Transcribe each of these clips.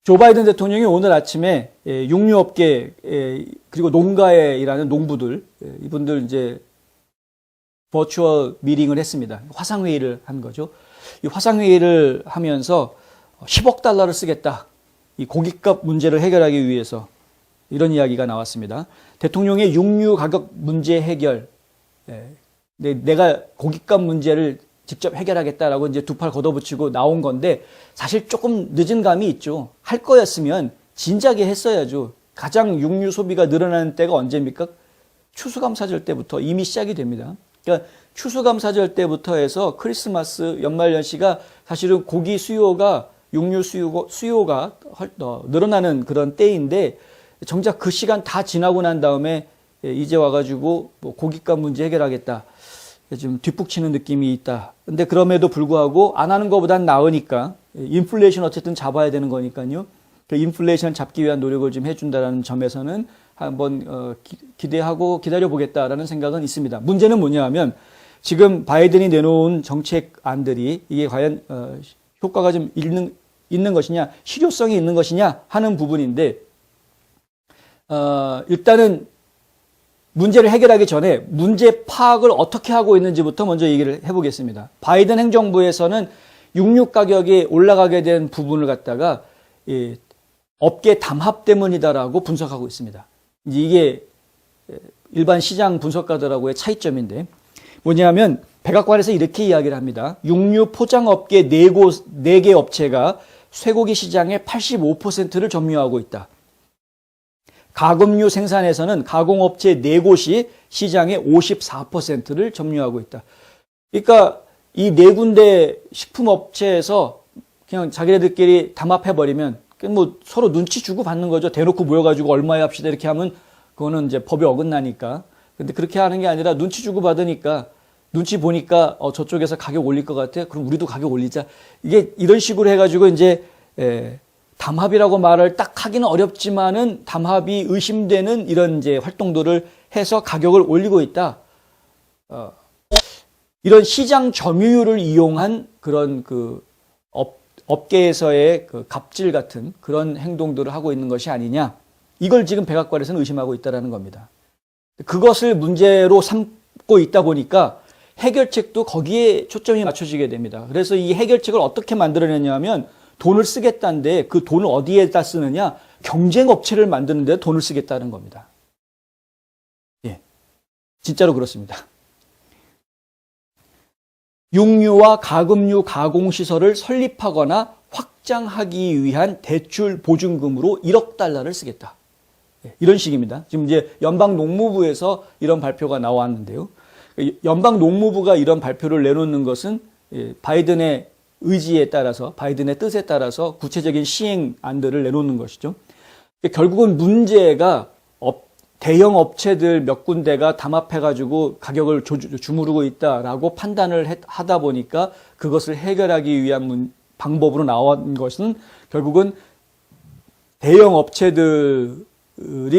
조 바이든 대통령이 오늘 아침에 육류업계 그리고 농가에 일하는 농부들 이분들 이제 버추얼 미팅을 했습니다. 화상회의를 한 거죠. 이 화상회의를 하면서 10억 달러를 쓰겠다. 이 고깃값 문제를 해결하기 위해서 이런 이야기가 나왔습니다. 대통령의 육류 가격 문제 해결, 내가 고깃값 문제를 직접 해결하겠다라고 이제 두 팔 걷어붙이고 나온 건데 사실 조금 늦은 감이 있죠. 할 거였으면 진작에 했어야죠. 가장 육류 소비가 늘어나는 때가 언제입니까? 추수감사절 때부터 이미 시작이 됩니다. 그러니까 추수감사절 때부터 해서 크리스마스, 연말연시가 사실은 고기 수요가 육류 수요가 늘어나는 그런 때인데 정작 그 시간 다 지나고 난 다음에 이제 와가지고 뭐 고깃값 문제 해결하겠다. 좀 뒷북치는 느낌이 있다. 근데 그럼에도 불구하고 안 하는 것보단 나으니까 인플레이션 어쨌든 잡아야 되는 거니까요. 그 인플레이션 잡기 위한 노력을 좀 해준다라는 점에서는 한번 기대하고 기다려보겠다라는 생각은 있습니다. 문제는 뭐냐 하면 지금 바이든이 내놓은 정책안들이 이게 과연 효과가 좀 있는 것이냐, 실효성이 있는 것이냐 하는 부분인데 일단은 문제를 해결하기 전에 문제 파악을 어떻게 하고 있는지부터 먼저 얘기를 해보겠습니다. 바이든 행정부에서는 육류 가격이 올라가게 된 부분을 갖다가 업계 담합 때문이다라고 분석하고 있습니다. 이게 일반 시장 분석가들하고의 차이점인데 뭐냐면 백악관에서 이렇게 이야기를 합니다. 육류 포장업계 4개 업체가 쇠고기 시장의 85%를 점유하고 있다. 가금류 생산에서는 가공업체 4곳이 시장의 54%를 점유하고 있다. 그러니까 이 4군데 식품업체에서 그냥 자기네들끼리 담합해버리면 뭐 서로 눈치 주고 받는 거죠. 대놓고 모여가지고 얼마에 합시다 이렇게 하면 그거는 이제 법에 어긋나니까. 근데 그렇게 하는 게 아니라 눈치 주고 받으니까 눈치 보니까 저쪽에서 가격 올릴 것 같아. 그럼 우리도 가격 올리자. 이게 이런 식으로 해가지고 이제 담합이라고 말을 딱 하기는 어렵지만은 담합이 의심되는 이런 이제 활동들을 해서 가격을 올리고 있다. 이런 시장 점유율을 이용한 그런 그 업계에서의 그 갑질 같은 그런 행동들을 하고 있는 것이 아니냐. 이걸 지금 백악관에서는 의심하고 있다라는 겁니다. 그것을 문제로 삼고 있다 보니까 해결책도 거기에 초점이 맞춰지게 됩니다. 그래서 이 해결책을 어떻게 만들어내냐면 돈을 쓰겠다는데 그 돈을 어디에다 쓰느냐? 경쟁 업체를 만드는 데 돈을 쓰겠다는 겁니다. 예. 진짜로 그렇습니다. 육류와 가금류 가공시설을 설립하거나 확장하기 위한 대출 보증금으로 1억 달러를 쓰겠다. 예. 이런 식입니다. 지금 이제 연방농무부에서 이런 발표가 나왔는데요. 연방농무부가 이런 발표를 내놓는 것은 바이든의 의지에 따라서 바이든의 뜻에 따라서 구체적인 시행안들을 내놓는 것이죠. 결국은 문제가 대형 업체들 몇 군데가 담합해가지고 가격을 주무르고 있다라고 판단을 하다 보니까 그것을 해결하기 위한 방법으로 나온 것은 결국은 대형 업체들이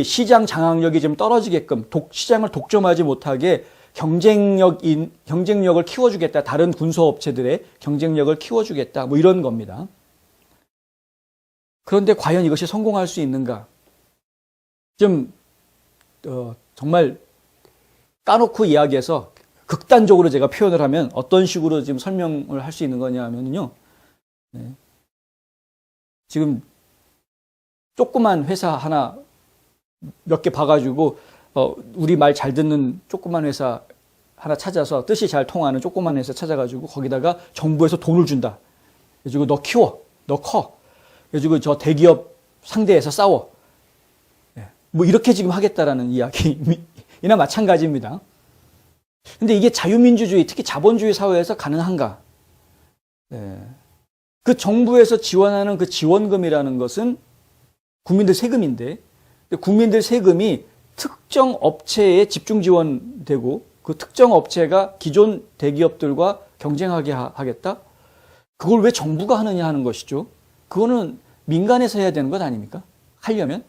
시장 장악력이 좀 떨어지게끔 시장을 독점하지 못하게 경쟁력을 키워주겠다. 다른 군소업체들의 경쟁력을 키워주겠다. 뭐 이런 겁니다. 그런데 과연 이것이 성공할 수 있는가? 좀 정말 까놓고 이야기해서 극단적으로 제가 표현을 하면 어떤 식으로 지금 설명을 할 수 있는 거냐 하면요. 네. 지금 조그만 회사 하나 몇 개 봐가지고 우리 말 잘 듣는 조그만 회사 하나 찾아서 뜻이 잘 통하는 조그만 회사 찾아가지고 거기다가 정부에서 돈을 준다. 그래가지고 너 키워, 너 커. 그래가지고 저 대기업 상대해서 싸워. 뭐 이렇게 지금 하겠다라는 이야기나 마찬가지입니다. 근데 이게 자유민주주의, 특히 자본주의 사회에서 가능한가? 그 정부에서 지원하는 그 지원금이라는 것은 국민들 세금인데 국민들 세금이 특정 업체에 집중 지원되고 그 특정 업체가 기존 대기업들과 경쟁하게 하겠다? 그걸 왜 정부가 하느냐 하는 것이죠. 그거는 민간에서 해야 되는 것 아닙니까? 하려면?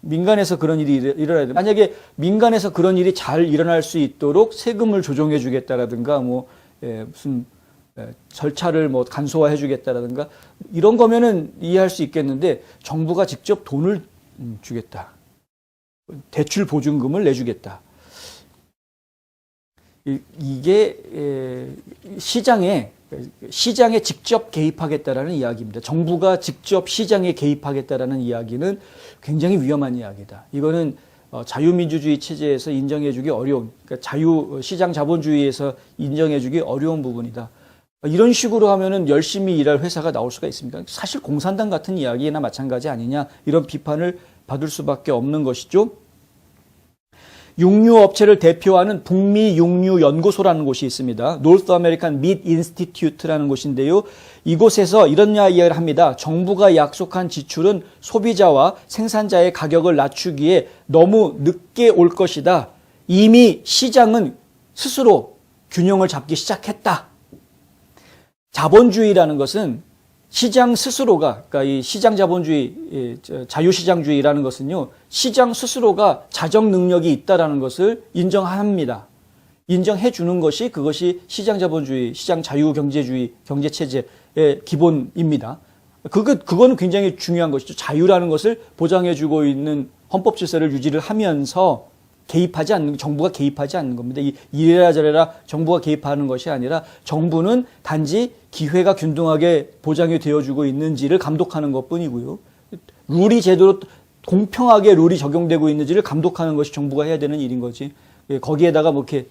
민간에서 그런 일이 일어나야 됩니다. 만약에 민간에서 그런 일이 잘 일어날 수 있도록 세금을 조정해 주겠다라든가 무슨 절차를 뭐 간소화해 주겠다라든가 이런 거면은 이해할 수 있겠는데 정부가 직접 돈을 주겠다. 대출 보증금을 내주겠다. 이게 시장에 직접 개입하겠다라는 이야기입니다. 정부가 직접 시장에 개입하겠다라는 이야기는 굉장히 위험한 이야기다. 이거는 자유민주주의 체제에서 인정해주기 어려운, 그러니까 시장 자본주의에서 인정해주기 어려운 부분이다. 이런 식으로 하면은 열심히 일할 회사가 나올 수가 있습니까? 사실 공산당 같은 이야기나 마찬가지 아니냐, 이런 비판을 받을 수밖에 없는 것이죠. 육류업체를 대표하는 북미 육류연구소라는 곳이 있습니다. North American Meat Institute라는 곳인데요. 이곳에서 이런 이야기를 합니다. 정부가 약속한 지출은 소비자와 생산자의 가격을 낮추기에 너무 늦게 올 것이다. 이미 시장은 스스로 균형을 잡기 시작했다. 자본주의라는 것은 시장 스스로가, 그러니까 이 시장 자본주의, 자유시장주의라는 것은요, 시장 스스로가 자정 능력이 있다라는 것을 인정합니다. 인정해 주는 것이 그것이 시장 자본주의, 시장 자유경제주의, 경제체제의 기본입니다. 그거는 굉장히 중요한 것이죠. 자유라는 것을 보장해 주고 있는 헌법 질서를 유지를 하면서 정부가 개입하지 않는 겁니다. 이래라 저래라 정부가 개입하는 것이 아니라 정부는 단지 기회가 균등하게 보장이 되어주고 있는지를 감독하는 것뿐이고요. 공평하게 룰이 적용되고 있는지를 감독하는 것이 정부가 해야 되는 일인 거지. 거기에다가 뭐 이렇게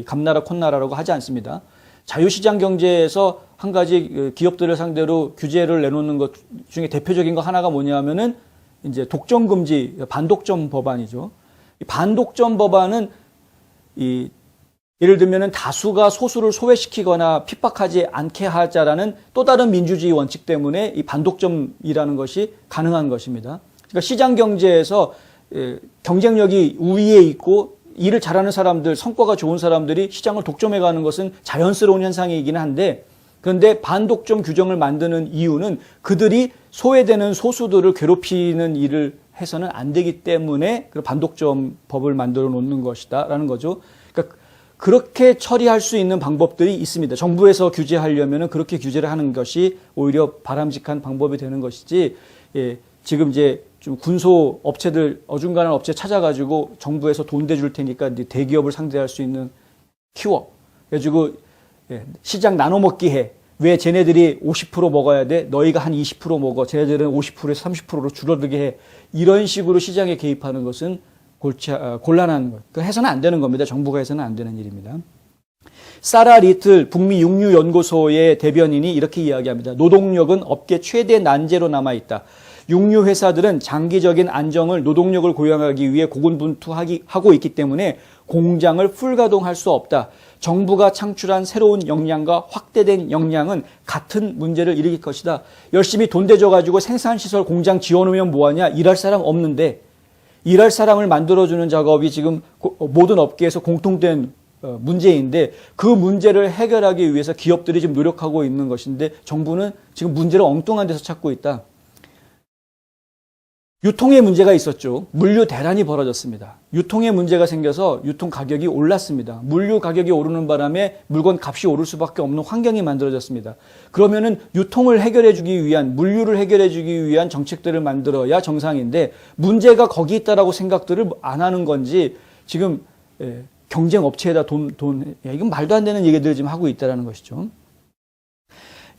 감나라 콧나라라고 하지 않습니다. 자유시장 경제에서 한 가지 기업들을 상대로 규제를 내놓는 것 중에 대표적인 거 하나가 뭐냐면은 이제 독점 금지, 반독점 법안이죠. 반독점 법안은 예를 들면은 다수가 소수를 소외시키거나 핍박하지 않게 하자라는 또 다른 민주주의 원칙 때문에 이 반독점이라는 것이 가능한 것입니다. 그러니까 시장 경제에서 경쟁력이 우위에 있고 일을 잘하는 사람들, 성과가 좋은 사람들이 시장을 독점해가는 것은 자연스러운 현상이기는 한데, 그런데 반독점 규정을 만드는 이유는 그들이 소외되는 소수들을 괴롭히는 일을 해서는 안 되기 때문에 반독점 법을 만들어 놓는 것이다라는 거죠. 그러니까 그렇게 처리할 수 있는 방법들이 있습니다. 정부에서 규제하려면은 그렇게 규제를 하는 것이 오히려 바람직한 방법이 되는 것이지, 지금 이제 좀 군소 업체들, 어중간한 업체 찾아가지고 정부에서 돈 대줄 테니까 대기업을 상대할 수 있는 키워. 그래가지고 시장 나눠 먹기 해. 왜 쟤네들이 50% 먹어야 돼? 너희가 한 20% 먹어. 쟤네들은 50%에서 30%로 줄어들게 해. 이런 식으로 시장에 개입하는 것은 곤란한 것. 그 해서는 안 되는 겁니다. 정부가 해서는 안 되는 일입니다. 사라 리틀 북미 육류연구소의 대변인이 이렇게 이야기합니다. 노동력은 업계 최대 난제로 남아있다. 육류 회사들은 장기적인 안정을 노동력을 고용하기 위해 고군분투하고 있기 때문에 공장을 풀가동할 수 없다. 정부가 창출한 새로운 역량과 확대된 역량은 같은 문제를 일으킬 것이다. 열심히 돈 대줘가지고 생산시설 공장 지어놓으면 뭐하냐? 일할 사람 없는데 일할 사람을 만들어주는 작업이 지금 모든 업계에서 공통된 문제인데 그 문제를 해결하기 위해서 기업들이 지금 노력하고 있는 것인데 정부는 지금 문제를 엉뚱한 데서 찾고 있다. 유통에 문제가 있었죠. 물류 대란이 벌어졌습니다. 유통에 문제가 생겨서 유통 가격이 올랐습니다. 물류 가격이 오르는 바람에 물건 값이 오를 수밖에 없는 환경이 만들어졌습니다. 그러면은 유통을 해결해주기 위한, 물류를 해결해주기 위한 정책들을 만들어야 정상인데 문제가 거기 있다라고 생각들을 안 하는 건지 지금 경쟁 업체에다 이건 말도 안 되는 얘기들을 지금 하고 있다라는 것이죠.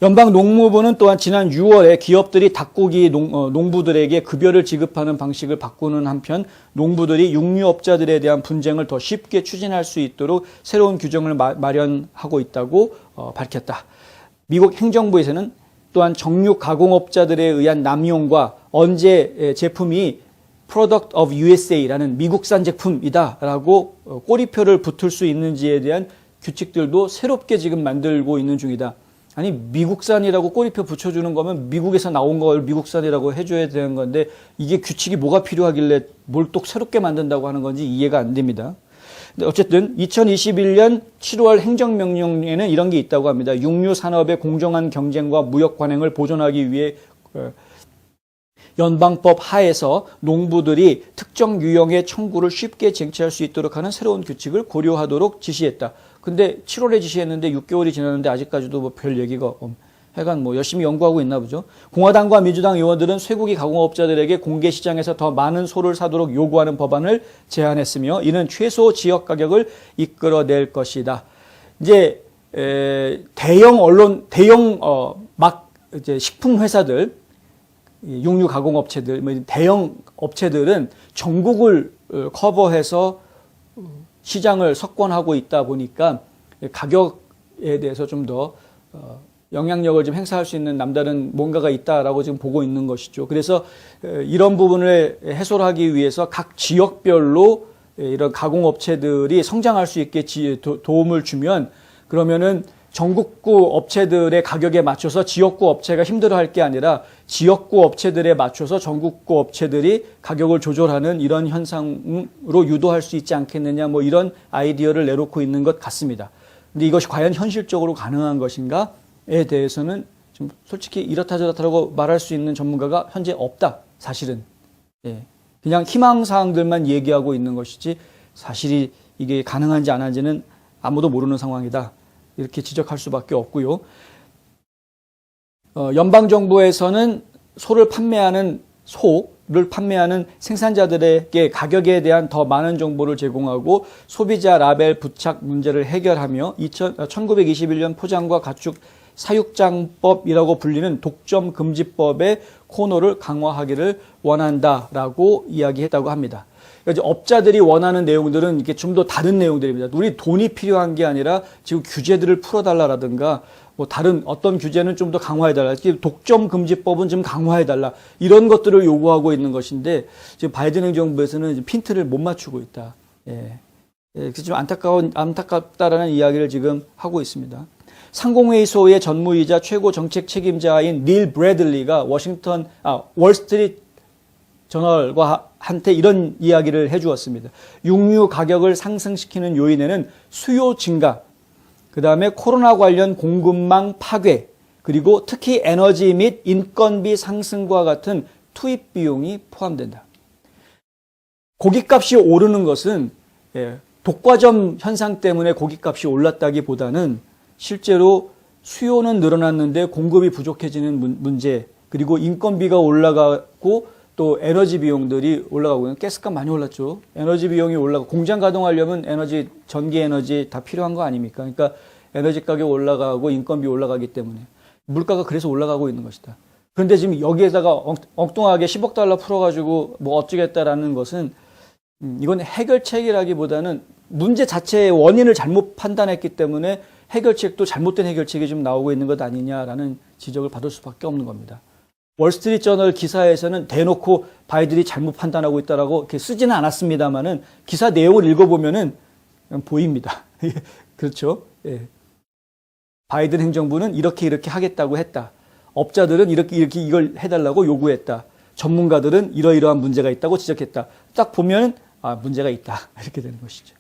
연방농무부는 또한 지난 6월에 기업들이 닭고기 농부들에게 급여를 지급하는 방식을 바꾸는 한편 농부들이 육류업자들에 대한 분쟁을 더 쉽게 추진할 수 있도록 새로운 규정을 마련하고 있다고 밝혔다. 미국 행정부에서는 또한 정육 가공업자들에 의한 남용과 언제 제품이 Product of USA라는 미국산 제품이다라고 꼬리표를 붙을 수 있는지에 대한 규칙들도 새롭게 지금 만들고 있는 중이다. 아니 미국산이라고 꼬리표 붙여주는 거면 미국에서 나온 걸 미국산이라고 해줘야 되는 건데 이게 규칙이 뭐가 필요하길래 뭘 또 새롭게 만든다고 하는 건지 이해가 안 됩니다. 근데 어쨌든 2021년 7월 행정명령에는 이런 게 있다고 합니다. 육류산업의 공정한 경쟁과 무역 관행을 보존하기 위해 연방법 하에서 농부들이 특정 유형의 청구를 쉽게 쟁취할 수 있도록 하는 새로운 규칙을 고려하도록 지시했다. 근데 7월에 지시했는데 6개월이 지났는데 아직까지도 뭐 별 얘기가 하여간 뭐 열심히 연구하고 있나 보죠. 공화당과 민주당 의원들은 쇠고기 가공업자들에게 공개 시장에서 더 많은 소를 사도록 요구하는 법안을 제안했으며 이는 최소 지역 가격을 이끌어낼 것이다. 이제 대형 언론, 이제 식품 회사들, 육류 가공 업체들, 대형 업체들은 전국을 커버해서 시장을 석권하고 있다 보니까 가격에 대해서 좀 더 영향력을 좀 행사할 수 있는 남다른 뭔가가 있다라고 지금 보고 있는 것이죠. 그래서 이런 부분을 해소를 하기 위해서 각 지역별로 이런 가공업체들이 성장할 수 있게 도움을 주면 그러면은 전국구 업체들의 가격에 맞춰서 지역구 업체가 힘들어할 게 아니라 지역구 업체들에 맞춰서 전국구 업체들이 가격을 조절하는 이런 현상으로 유도할 수 있지 않겠느냐 뭐 이런 아이디어를 내놓고 있는 것 같습니다. 근데 이것이 과연 현실적으로 가능한 것인가에 대해서는 좀 솔직히 이렇다 저렇다라고 말할 수 있는 전문가가 현재 없다. 사실은. 그냥 희망사항들만 얘기하고 있는 것이지 사실이 이게 가능한지 안 한지는 아무도 모르는 상황이다. 이렇게 지적할 수밖에 없고요. 연방정부에서는 소를 판매하는 생산자들에게 가격에 대한 더 많은 정보를 제공하고 소비자 라벨 부착 문제를 해결하며 1921년 포장과 가축 사육장법이라고 불리는 독점금지법의 코너를 강화하기를 원한다라고 이야기했다고 합니다. 그러니까 업자들이 원하는 내용들은 이게 좀 더 다른 내용들입니다. 우리 돈이 필요한 게 아니라 지금 규제들을 풀어달라라든가 뭐 다른 어떤 규제는 좀 더 강화해달라. 독점금지법은 좀 강화해달라. 이런 것들을 요구하고 있는 것인데 지금 바이든 행정부에서는 핀트를 못 맞추고 있다. 그래서 좀 안타깝다라는 이야기를 지금 하고 있습니다. 상공회의소의 전무이자 최고 정책 책임자인 닐 브래들리가 월스트리트 저널과 한테 이런 이야기를 해주었습니다. 육류 가격을 상승시키는 요인에는 수요 증가, 그 다음에 코로나 관련 공급망 파괴, 그리고 특히 에너지 및 인건비 상승과 같은 투입 비용이 포함된다. 고깃값이 오르는 것은 독과점 현상 때문에 고깃값이 올랐다기보다는 실제로 수요는 늘어났는데 공급이 부족해지는 문제, 그리고 인건비가 올라가고 또 에너지 비용들이 올라가고, 가스값 많이 올랐죠. 에너지 비용이 올라가고, 공장 가동하려면 전기 에너지 다 필요한 거 아닙니까? 그러니까 에너지 가격 올라가고 인건비 올라가기 때문에 물가가 그래서 올라가고 있는 것이다. 그런데 지금 여기에다가 엉뚱하게 10억 달러 풀어가지고 뭐 어쩌겠다라는 것은 이건 해결책이라기보다는 문제 자체의 원인을 잘못 판단했기 때문에 해결책도 잘못된 해결책이 좀 나오고 있는 것 아니냐라는 지적을 받을 수밖에 없는 겁니다. 월스트리트 저널 기사에서는 대놓고 바이든이 잘못 판단하고 있다라고 이렇게 쓰지는 않았습니다만은 기사 내용을 읽어보면은 보입니다. 그렇죠? 바이든 행정부는 이렇게 하겠다고 했다. 업자들은 이렇게 이걸 해달라고 요구했다. 전문가들은 이러이러한 문제가 있다고 지적했다. 딱 보면 문제가 있다. 이렇게 되는 것이죠.